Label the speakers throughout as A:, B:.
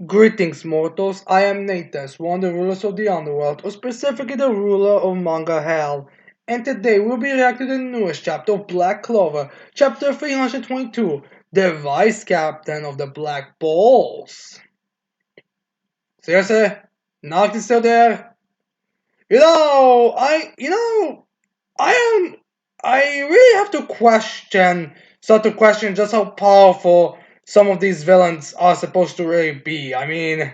A: Greetings, mortals. I am Nathas, one of the rulers of the underworld, or specifically the ruler of Manga Hell. And today we'll be reacting to the newest chapter of Black Clover, chapter 322, the Vice Captain of the Black Balls. Seriously? Noct is still there? I am, I really have to start to question just how powerful some of these villains are supposed to really be. I mean,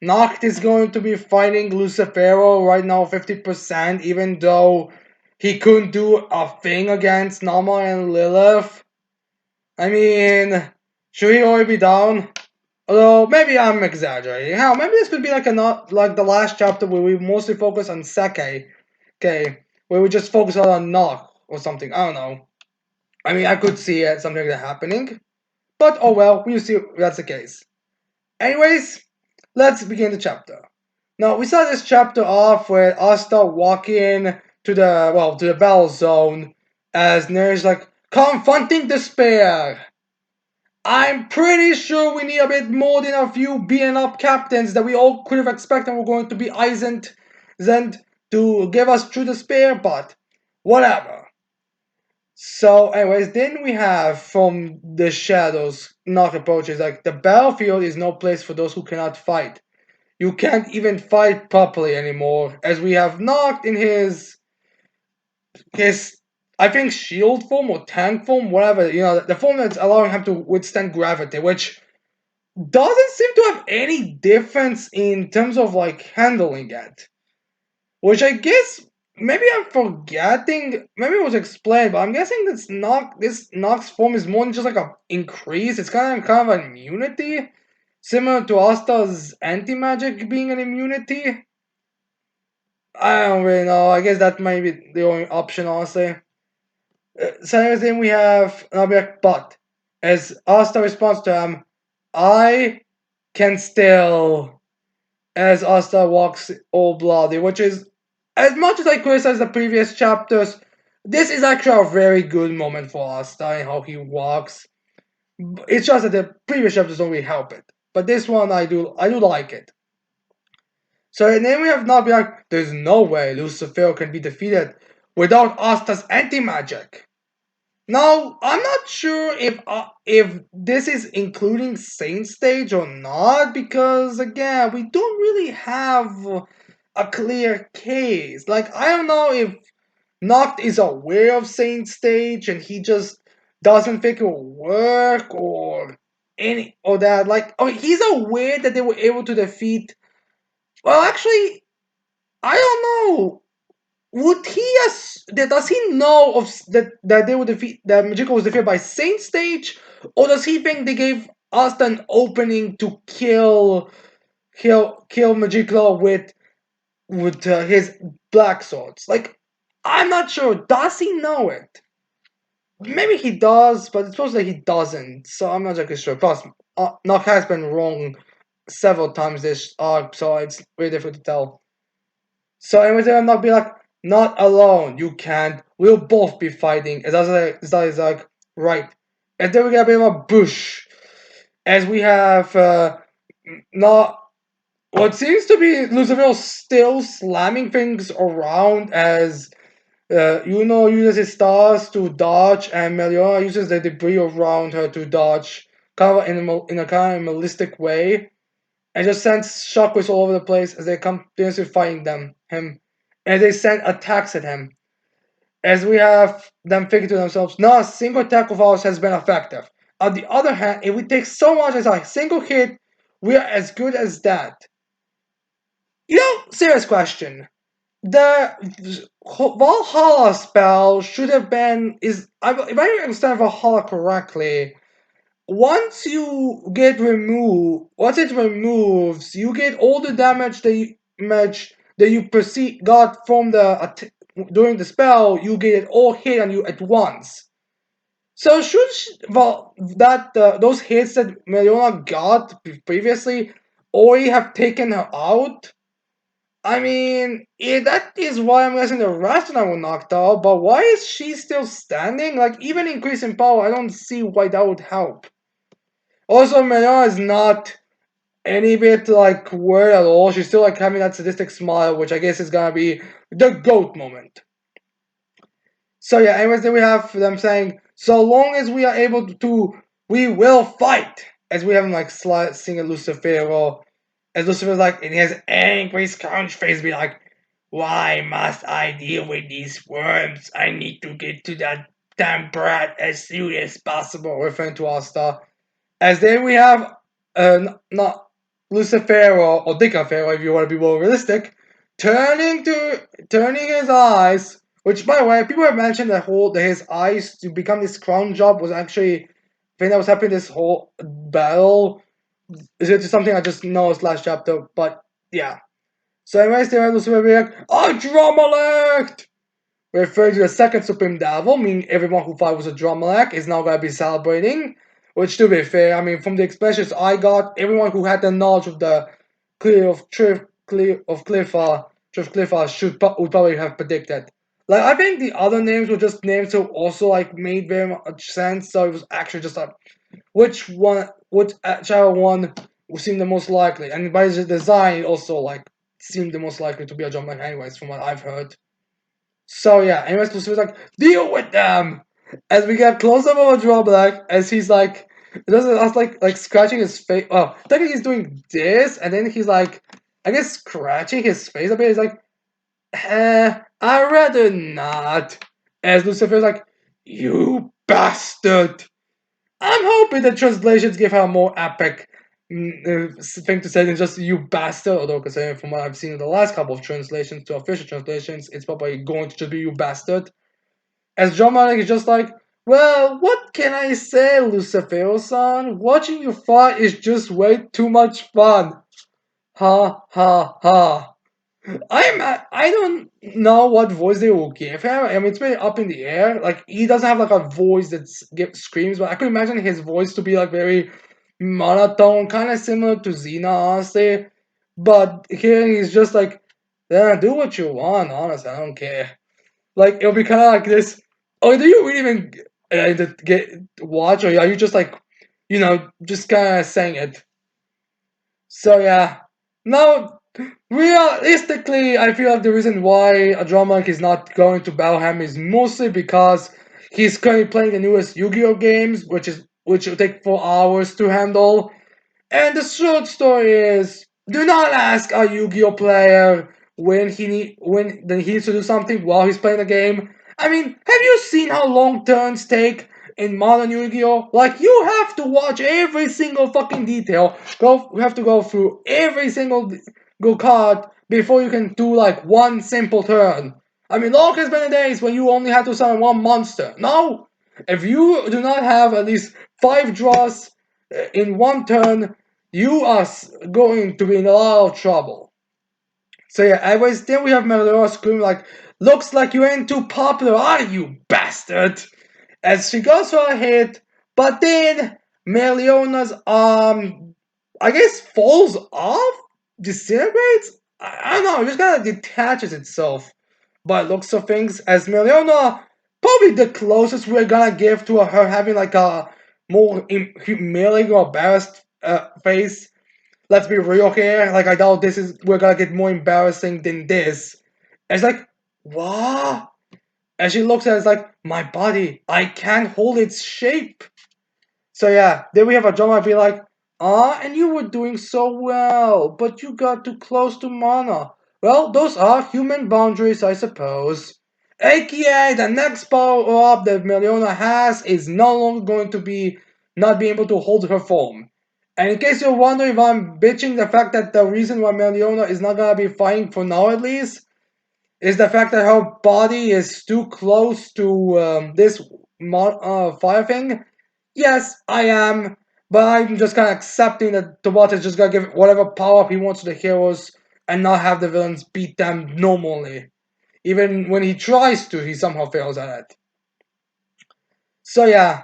A: Noct is going to be fighting Lucifero right now 50%, even though he couldn't do a thing against Nama and Lilith. I mean, should he already be down? Although, maybe I'm exaggerating. Hell, maybe this could be like not like the last chapter where we mostly focus on Seke. Okay, where we just focus on Noct or something. I don't know. I mean, I could see it, something like that happening. But oh well, we'll see if that's the case. Anyways, let's begin the chapter. Now we start this chapter off with Asta walking to the battle zone as Ner's like confronting despair. I'm pretty sure we need a bit more than a few beaten up captains that we all could have expected were going to be Eisent Zend to give us true despair, but whatever. So, anyways, then we have from the shadows Noct approaches like the battlefield is no place for those who cannot fight. You can't even fight properly anymore, as we have Noct in his I think shield form or tank form, whatever, the form that's allowing him to withstand gravity, which doesn't seem to have any difference in terms of like handling it. Which I guess maybe I'm forgetting. Maybe it was explained, but I'm guessing this Nox form is more than just like a increase. It's kind of an immunity, similar to Asta's anti magic being an immunity. I don't really know. I guess that might be the only option, honestly. So then we have Nabiak, but as Asta responds to him, I can still. As Asta walks all bloody, which is, as much as I criticize the previous chapters, this is actually a very good moment for Asta and how he walks. It's just that the previous chapters don't really help it, but this one I do like it. So and then we have Nabi like, there's no way Lucifer can be defeated without Asta's anti-magic. Now, I'm not sure if this is including Saint Stage or not, because again, we don't really have a clear case. Like, I don't know if Noct is aware of Saint Stage and he just doesn't think it will work or any or that. Like, oh, he's aware that they were able to defeat. Well, actually, I don't know. Would he does he know of that they would defeat that Magica was defeated by Saint Stage, or does he think they gave us an opening to kill Magica with his black swords? Like, I'm not sure. Does he know it? Maybe he does, but it's supposed that he doesn't. So I'm not exactly sure. Plus, Nock has been wrong several times this arc, so it's really difficult to tell. So anyways, I'm not be like, not alone. You can't. We'll both be fighting. And that is like, right. And then we get a bit of a bush. As we have not what seems to be Lucifer still slamming things around as Yuno uses his stars to dodge and Meliora uses the debris around her to dodge kind of in a kind of realistic way and just sends shockwaves all over the place as they come continuously fighting him, and they send attacks at him. As we have them thinking to themselves, not a single attack of ours has been effective. On the other hand, if we take so much as a single hit, we are as good as that. Serious question. The Valhalla spell should have been if I understand Valhalla correctly, once it removes, you get all the damage that you perceive got from during the spell. You get it all hit on you at once. So well that those hits that Meliona got previously already have taken her out. I mean, that is why I'm guessing the rest of them were knocked out. But why is she still standing? Like even increasing power, I don't see why that would help. Also, Manon is not any bit like worried at all. She's still like having that sadistic smile, which I guess is gonna be the goat moment. So yeah, anyways, then we have them saying, "So long as we are able to, we will fight." As we have him like singing Lucifero, as Lucifer's like in his angry scrounge face, be like, "Why must I deal with these worms? I need to get to that damn brat as soon as possible." Referring to Asta. As then we have, not Lucifero or Dicafero, if you want to be more realistic, turning his eyes. Which, by the way, people have mentioned that his eyes to become this crown job was actually thing that was happening this whole battle. Is it just something I just noticed last chapter? But yeah. So anyways, there Lucifer be like, "I Dromalect!" Referring to the second Supreme Devil, meaning everyone who thought it was a Dromalect is now gonna be celebrating. Which, to be fair, I mean, from the expressions I got, everyone who had the knowledge of the Cliff would probably have predicted. Like, I think the other names were just names who also like made very much sense. So it was actually just like whichever one would seem the most likely, and by the design, it also like seemed the most likely to be a Dromalect, anyways, from what I've heard. So yeah, anyways, Lucifer's like, deal with them! As we get close up of a drawback, as he's like, it doesn't us like scratching his face. Oh, technically he's doing this, and then he's like, I guess scratching his face a bit. He's like, I'd rather not. As Lucifer's like, you bastard! I'm hoping the translations give her a more epic thing to say than just you bastard. Although, considering from what I've seen in the last couple of translations to official translations, it's probably going to just be you bastard. As John Malik is just like, well, what can I say, Lucifer-san? Watching you fight is just way too much fun. Ha ha ha. I don't know what voice they will give him. I mean, it's very up in the air. Like he doesn't have like a voice that screams, but I could imagine his voice to be like very monotone, kind of similar to Xena, honestly. But here he's just like, yeah, do what you want. Honestly, I don't care. Like it'll be kind of like this. Oh, do you really even get watch, or are you just like, just kind of saying it? So yeah. Now, realistically, I feel like the reason why Adromak is not going to Valheim is mostly because he's currently playing the newest Yu-Gi-Oh games, which will take 4 hours to handle. And the short story is, do not ask a Yu-Gi-Oh player when he needs to do something while he's playing the game. I mean, have you seen how long turns take in modern Yu-Gi-Oh? Like you have to watch every single fucking detail. You have to go through every single go card before you can do like one simple turn. I mean, long has been the days when you only had to summon one monster. No, if you do not have at least 5 draws in one turn, you are going to be in a lot of trouble. So yeah, anyways, then we have Melora screaming like, looks like you ain't too popular, are you, bastard? As she goes for a hit, but then Meliona's I guess falls off? Disintegrates? I don't know, it just kinda detaches itself by looks of things, as Meliona probably the closest we're gonna give to her having like a more humiliating or embarrassed face. Let's be real here. Like I doubt we're gonna get more embarrassing than this. And it's like, what? And she looks at it, it's like, my body, I can't hold its shape. So yeah, then we have a drama be like, and you were doing so well, but you got too close to Mana. Well, those are human boundaries, I suppose. AKA, the next power up that Meliona has is no longer going to be not being able to hold her form. And in case you're wondering if I'm bitching the fact that the reason why Meliona is not gonna be fighting for now at least is the fact that her body is too close to this fire thing. Yes, I am, but I'm just kind of accepting that Tabata is just gonna give whatever power up he wants to the heroes and not have the villains beat them normally. Even when he tries to, he somehow fails at it. So yeah,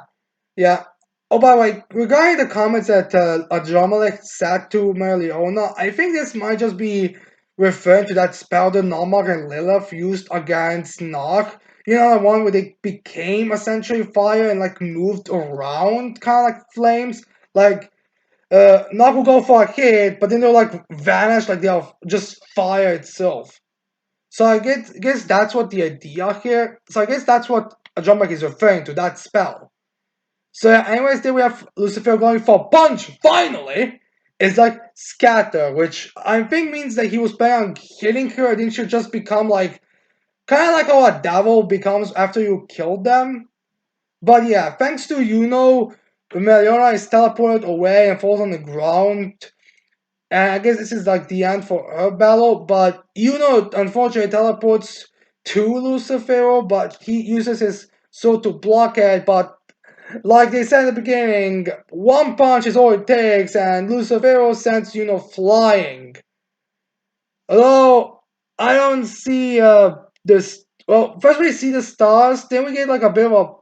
A: yeah. Oh, by the way, regarding the comments that Adramelech said to Meliona, I think this might just be referring to that spell that Narmak and Lilith used against Nog. You know, the one where they became essentially fire and like moved around, kind of like flames. Like Knock will go for a hit, but then they'll like vanish, like they'll just fire itself. So I guess that's what the idea here. So I guess that's what a Drumback is referring to, that spell. So anyways, then we have Lucifer going for punch. Finally, it's like scatter, which I think means that he was planning on hitting her. I think she'll just become like kind of like how a devil becomes after you kill them. But yeah, thanks to Meliona is teleported away and falls on the ground. And I guess this is like the end for her battle. But unfortunately teleports to Lucifer, but he uses his sword to block it. But like they said at the beginning, one punch is all it takes, and Lucifero sends flying. Although I don't see this. Well, first we see the stars, then we get like a bit of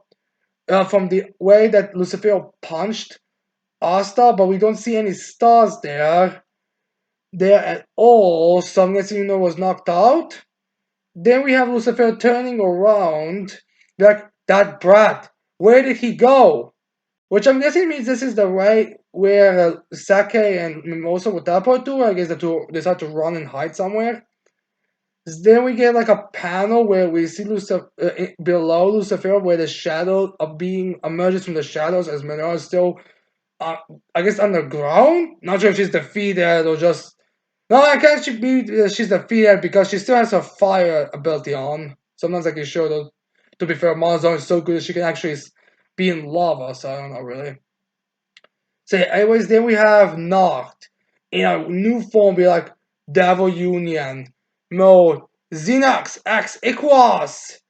A: a from the way that Lucifero punched Asta, but we don't see any stars there at all. So I'm guessing was knocked out. Then we have Lucifer turning around, like that brat. Where did he go? Which I'm guessing means this is the right where Sake and Mimosa would teleport to. I guess the two decide to run and hide somewhere. Then we get like a panel where we see below Lucifer, where the shadow of being emerges from the shadows as Menor is still, uh, I guess, underground. Not sure if she's defeated or just. No, I can't she be she's defeated because she still has her fire ability on. Sometimes I can show that. To be fair, Monzon is so good that she can actually be in lava, so I don't know really. So anyways, then we have Nacht in a new form, be like Devil Union mode, Xenox X Equus.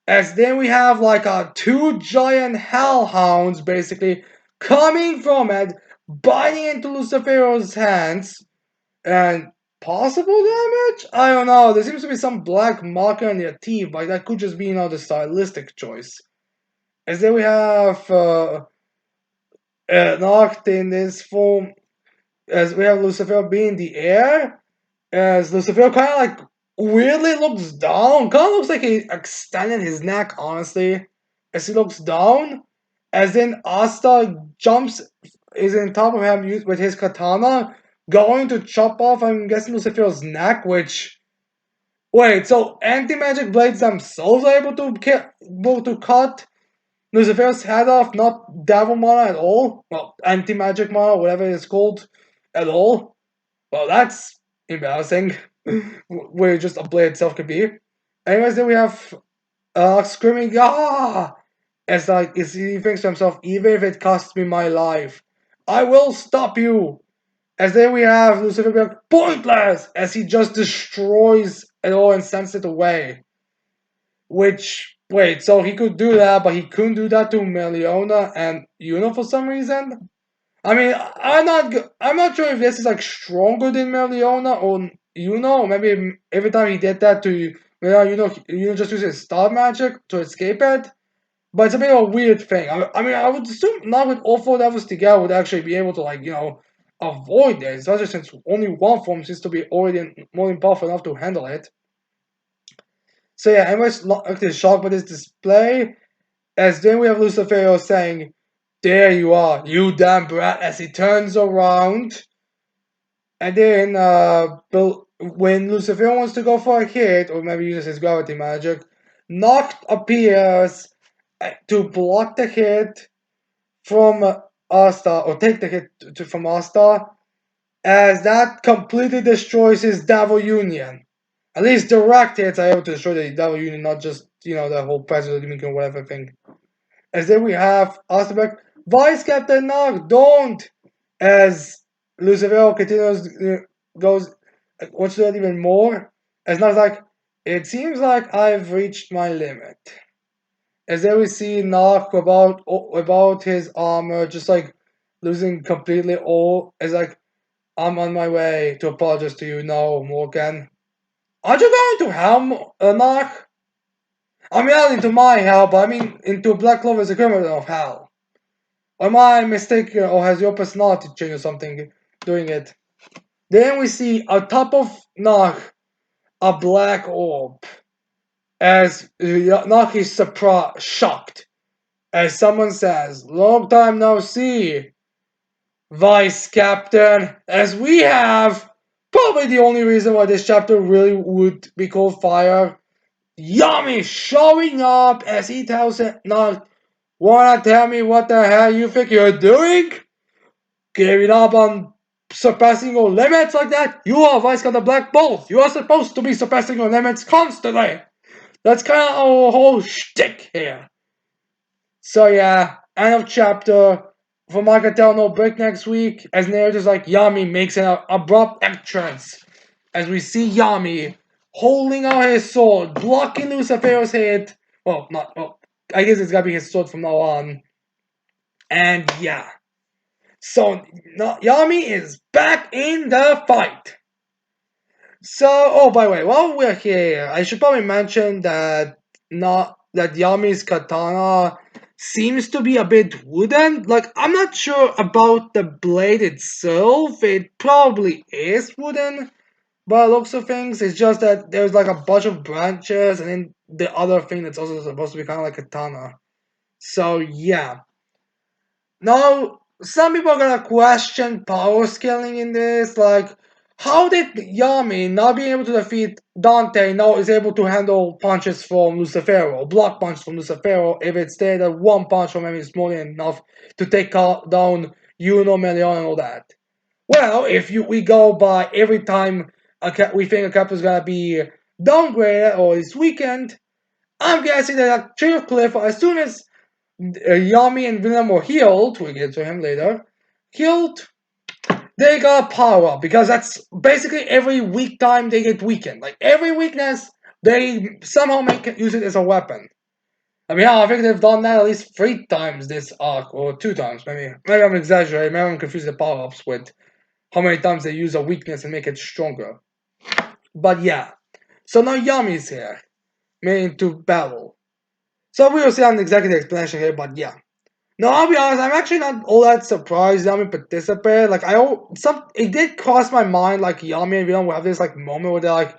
A: As then we have like two giant hellhounds basically coming from it, biting into Lucifero's hands, and possible damage? I don't know. There seems to be some black marker on their teeth, but that could just be the stylistic choice. As then we have Nacht in this form as we have Lucifer being in the air, as Lucifer kind of like weirdly looks down, kind of looks like he extended his neck, honestly, as he looks down, as then Asta jumps, is in top of him with his katana, going to chop off, I'm guessing, Lucifer's neck, which. Wait, so anti-magic blades themselves are able to cut Lucifer's head off, not devil mana at all? Well, anti-magic mana, whatever it's called, at all? Well, that's embarrassing. Where just a blade itself could be. Anyways, then we have screaming, ah! As like, he thinks to himself, even if it costs me my life, I will stop you! As then we have Lucifer be like, pointless! As he just destroys it all and sends it away. Which, wait, so he could do that, but he couldn't do that to Meliona and for some reason? I mean, I'm not sure if this is like stronger than Meliona or or maybe every time he did that to just use his star magic to escape it. But it's a bit of a weird thing. I mean, I would assume not with all four levels together would actually be able to like avoid this, especially since only one form seems to be already more than powerful enough to handle it. So yeah, anyways, actually shocked by this display. As then we have Lucifer saying, "There you are, you damn brat," as he turns around. And then when Lucifer wants to go for a hit, or maybe uses his gravity magic, Noct appears to block the hit from Asta, or take the hit from Asta, as that completely destroys his Devil Union. At least direct hits are able to destroy the Devil Union, not just, the whole President Union or whatever thing. As then we have Osterberg, Vice Captain Nog, don't! As Lucifer continues, goes, wants to do even more. As Nog's like, it seems like I've reached my limit. As then we see Nog about his armor, just like losing completely all. As like, I'm on my way to apologize to you now, Morgan. Aren't you going to hell, Nog? I mean, not into my hell, but I mean into Black Clover's equivalent of hell. Or am I mistaken, or has your personality changed or something doing it? Then we see on top of Nach a black orb. As Nach is surprised, shocked. As someone says, long time no see. Vice Captain, as we have probably the only reason why this chapter really would be called Fire. Yami showing up as he tells it, not wanna tell me what the hell you think you're doing? Giving up on surpassing your limits like that? You are Vice Captain Black Bolt. You are supposed to be surpassing your limits constantly. That's kind of our whole shtick here. So yeah, end of chapter. From what I can tell, no break next week. As narrators like Yami makes an abrupt entrance. As we see Yami holding out his sword, blocking Lucifer's head. Well, not well, I guess it's gotta be his sword from now on. And yeah. So Yami is back in the fight. So, oh, by the way, while we're here, I should probably mention that not that Yami's katana seems to be a bit wooden. Like, I'm not sure about the blade itself. It probably is wooden by the looks of things. It's just that there's like a bunch of branches, and then the other thing that's also supposed to be kind of like a katana. So yeah. Now, some people are gonna question power scaling in this. Like, how did Yami, not being able to defeat Dante, now is able to handle punches from Lucifero, block punches from Lucifero, if it's there that one punch from him is more than enough to take down Uno, Melion, and all that? Well, if we go by every time we think a character is gonna be downgraded or is weakened, I'm guessing that at Tree of Cliff, as soon as Yami and Venom were healed, we'll get to him later, healed, they got power up because that's basically every weak time they get weakened. Like every weakness, they somehow use it as a weapon. I mean, I think they've done that at least 3 times this arc, or 2 times, maybe. Maybe I'm exaggerating, maybe I'm confusing the power-ups with how many times they use a weakness and make it stronger. But yeah. So now Yami's here, made into battle. So we will see an executive explanation here, but yeah. No, I'll be honest. I'm actually not all that surprised Yami participated. Like it did cross my mind. Like Yami and Venom will have this like moment where they're like,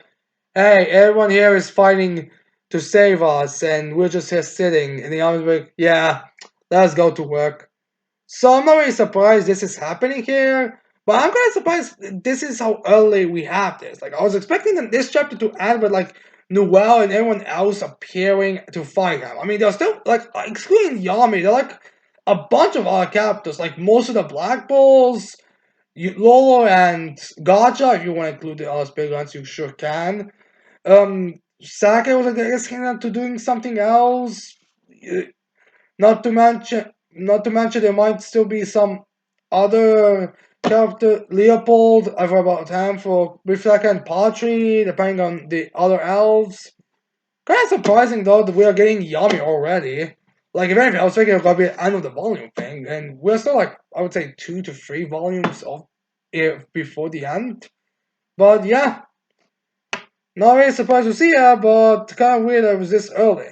A: "Hey, everyone here is fighting to save us, and we're just here sitting." And the Yami's like, "Yeah, let's go to work." So I'm not really surprised this is happening here, but I'm kind of surprised this is how early we have this. Like I was expecting this chapter to end with like Noel and everyone else appearing to fight him. I mean, they're still like excluding Yami. They're like a bunch of other characters, like most of the Black Bulls, Lolo and Gacha. If you want to include the other big ones, you sure can. Sake was I guess to doing something else. Not to mention there might still be some other character. Leopold, I've heard about him for Biflaka and Patri, depending on the other elves. Kind of surprising though that we are getting Yami already. Like if anything, I was thinking it was gonna be the end of the volume thing, and we're still like I would say 2 to 3 volumes of it before the end. But yeah, not really surprised to see her, but kind of weird that it was this early.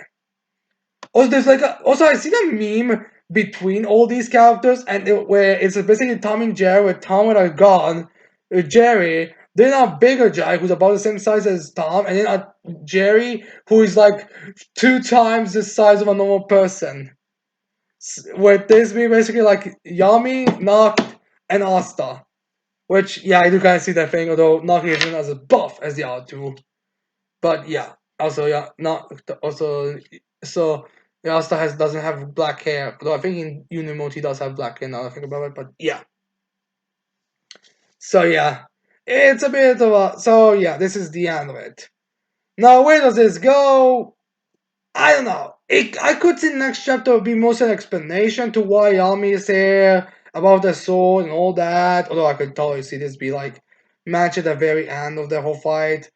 A: Also, there's like also I see the meme between all these characters, and where it's basically Tom and Jerry with Tom with a gun, Jerry. Then a bigger Jerry who's about the same size as Tom, and then a Jerry who is like 2 times the size of a normal person. With this being basically like Yami, Nacht, and Asta. Which yeah, I do kind of see that thing, although Nacht isn't as buff as the other two. But yeah, also yeah, not also so yeah, Asta doesn't have black hair. Though I think in Unimoti he does have black hair now that I think about it. But yeah, so yeah, it's a bit of a so yeah. This is the end of it. Now where does this go? I don't know. I could see the next chapter would be most an explanation to why Yami is here about the sword and all that. Although I could totally see this be like match at the very end of the whole fight.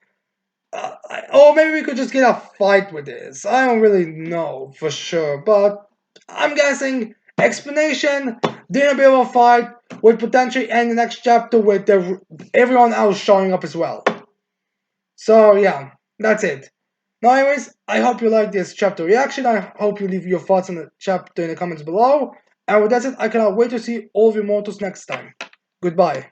A: Or maybe we could just get a fight with this. I don't really know for sure, but I'm guessing explanation, then a bit of a fight, would potentially end the next chapter with everyone else showing up as well. So yeah, that's it. Now, anyways, I hope you like this chapter reaction. I hope you leave your thoughts on the chapter in the comments below. And with that said, I cannot wait to see all of you mortals next time. Goodbye.